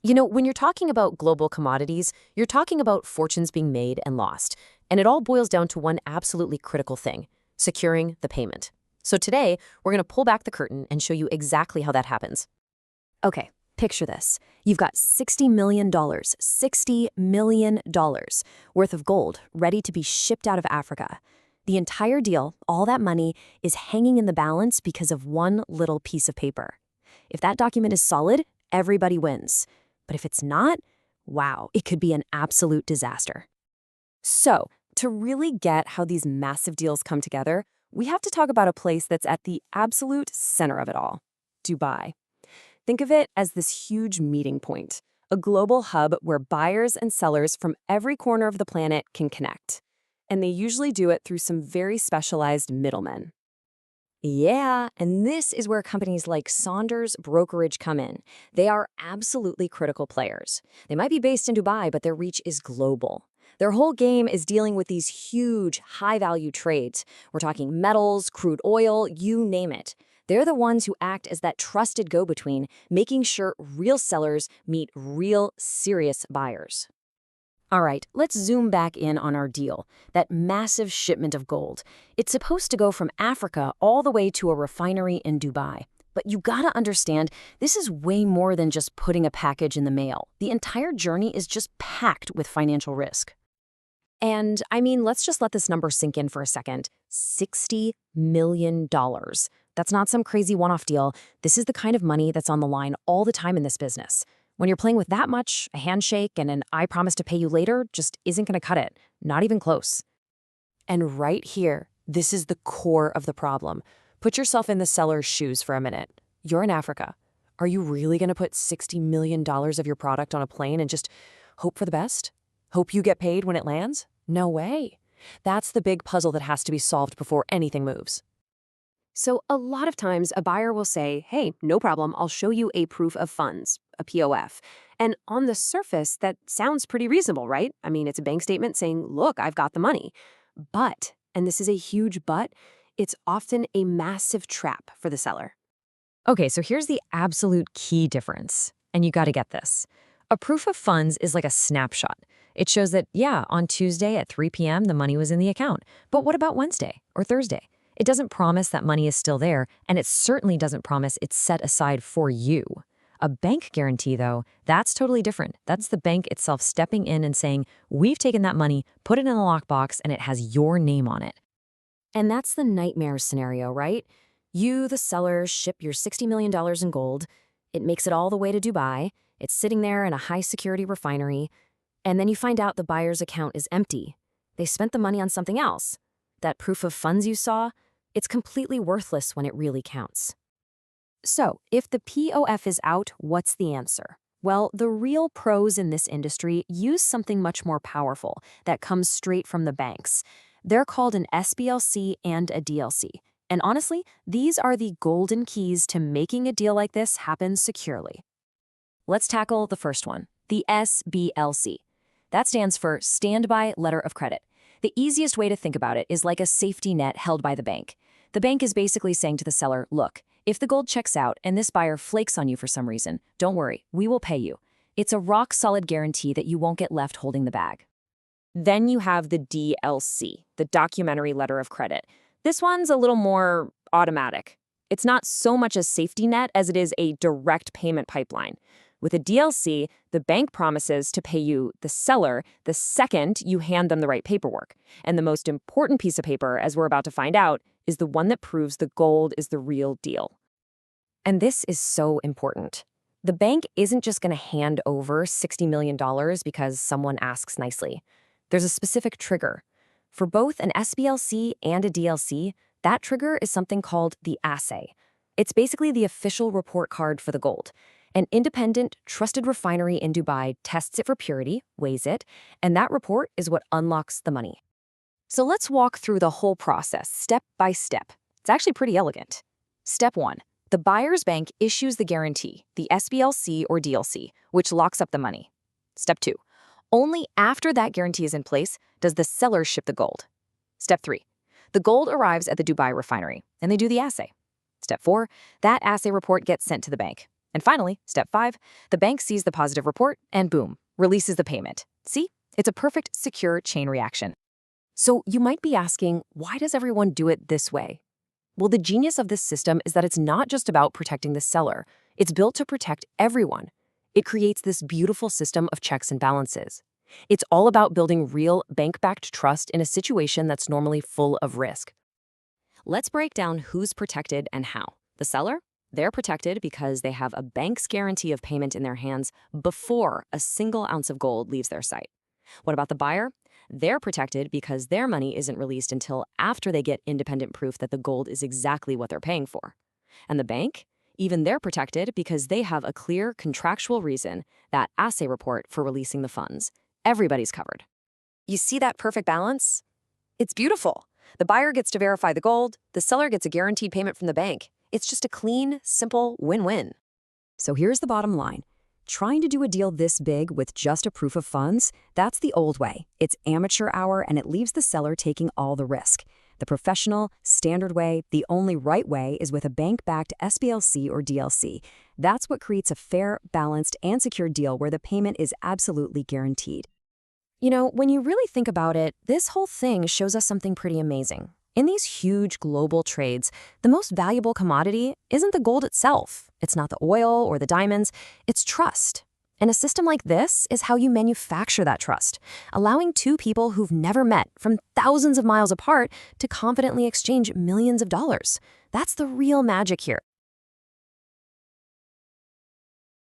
When you're talking about global commodities, you're talking about fortunes being made and lost. And it all boils down to one absolutely critical thing: securing the payment. So today, we're going to pull back the curtain and show you exactly how that happens. Okay, picture this. You've got $60 million, $60 million worth of gold ready to be shipped out of Africa. The entire deal, all that money, is hanging in the balance because of one little piece of paper. If that document is solid, everybody wins. But if it's not, wow, it could be an absolute disaster. So, to really get how these massive deals come together, we have to talk about a place that's at the absolute center of it all: Dubai. Think of it as this huge meeting point, a global hub where buyers and sellers from every corner of the planet can connect. And they usually do it through some very specialized middlemen. Yeah, and this is where companies like Saunders Brokerage come in. They are absolutely critical players. They might be based in Dubai, but their reach is global. Their whole game is dealing with these huge, high-value trades. We're talking metals, crude oil, you name it. They're the ones who act as that trusted go-between, making sure real sellers meet real, serious buyers. All right, let's zoom back in on our deal, that massive shipment of gold. It's supposed to go from Africa all the way to a refinery in Dubai. But you gotta understand, this is way more than just putting a package in the mail. The entire journey is just packed with financial risk. And let's just let this number sink in for a second. $60 million. That's not some crazy one-off deal. This is the kind of money that's on the line all the time in this business. When you're playing with that much, a handshake and an "I promise to pay you later" just isn't going to cut it. Not even close. And right here, this is the core of the problem. Put yourself in the seller's shoes for a minute. You're in Africa. Are you really going to put $60 million of your product on a plane and just hope for the best? Hope you get paid when it lands? No way. That's the big puzzle that has to be solved before anything moves. So a lot of times a buyer will say, "Hey, no problem, I'll show you a proof of funds, a POF." And on the surface, that sounds pretty reasonable, right? It's a bank statement saying, "Look, I've got the money." But, and this is a huge but, it's often a massive trap for the seller. Okay, so here's the absolute key difference, and you got to get this. A proof of funds is like a snapshot. It shows that, yeah, on Tuesday at 3 p.m. the money was in the account. But what about Wednesday or Thursday? It doesn't promise that money is still there, and it certainly doesn't promise it's set aside for you. A bank guarantee, though, that's totally different. That's the bank itself stepping in and saying, "We've taken that money, put it in a lockbox, and it has your name on it." And that's the nightmare scenario, right? You, the seller, ship your $60 million in gold. It makes it all the way to Dubai. It's sitting there in a high-security refinery. And then you find out the buyer's account is empty. They spent the money on something else. That proof of funds you saw, it's completely worthless when it really counts. So, if the POF is out, what's the answer? Well, the real pros in this industry use something much more powerful that comes straight from the banks. They're called an SBLC and a DLC. And honestly, these are the golden keys to making a deal like this happen securely. Let's tackle the first one, the SBLC. That stands for Standby Letter of Credit. The easiest way to think about it is like a safety net held by the bank. The bank is basically saying to the seller, "Look, if the gold checks out and this buyer flakes on you for some reason, don't worry, we will pay you." It's a rock-solid guarantee that you won't get left holding the bag. Then you have the DLC, the Documentary Letter of Credit. This one's a little more automatic. It's not so much a safety net as it is a direct payment pipeline. With a DLC, the bank promises to pay you, the seller, the second you hand them the right paperwork. And the most important piece of paper, as we're about to find out, is the one that proves the gold is the real deal. And this is so important. The bank isn't just going to hand over $60 million because someone asks nicely. There's a specific trigger. For both an SBLC and a DLC, that trigger is something called the assay. It's basically the official report card for the gold. An independent, trusted refinery in Dubai tests it for purity, weighs it, and that report is what unlocks the money. So let's walk through the whole process, step by step. It's actually pretty elegant. Step 1. The buyer's bank issues the guarantee, the SBLC or DLC, which locks up the money. Step 2. Only after that guarantee is in place does the seller ship the gold. Step 3. The gold arrives at the Dubai refinery, and they do the assay. Step 4. That assay report gets sent to the bank. And finally, step 5, the bank sees the positive report and boom, releases the payment. See? It's a perfect, secure chain reaction. So you might be asking, why does everyone do it this way? Well, the genius of this system is that it's not just about protecting the seller. It's built to protect everyone. It creates this beautiful system of checks and balances. It's all about building real bank-backed trust in a situation that's normally full of risk. Let's break down who's protected and how. The seller? They're protected because they have a bank's guarantee of payment in their hands before a single ounce of gold leaves their site. What about the buyer? They're protected because their money isn't released until after they get independent proof that the gold is exactly what they're paying for. And the bank? Even they're protected because they have a clear contractual reason, that assay report for releasing the funds. Everybody's covered. You see that perfect balance? It's beautiful. The buyer gets to verify the gold, the seller gets a guaranteed payment from the bank. It's just a clean, simple win-win. So here's the bottom line. Trying to do a deal this big with just a proof of funds, that's the old way. It's amateur hour and it leaves the seller taking all the risk. The professional, standard way, the only right way is with a bank-backed SBLC or DLC. That's what creates a fair, balanced, and secure deal where the payment is absolutely guaranteed. You know, when you really think about it, this whole thing shows us something pretty amazing. In these huge global trades, the most valuable commodity isn't the gold itself. It's not the oil or the diamonds. It's trust. And a system like this is how you manufacture that trust, allowing two people who've never met from thousands of miles apart to confidently exchange millions of dollars. That's the real magic here.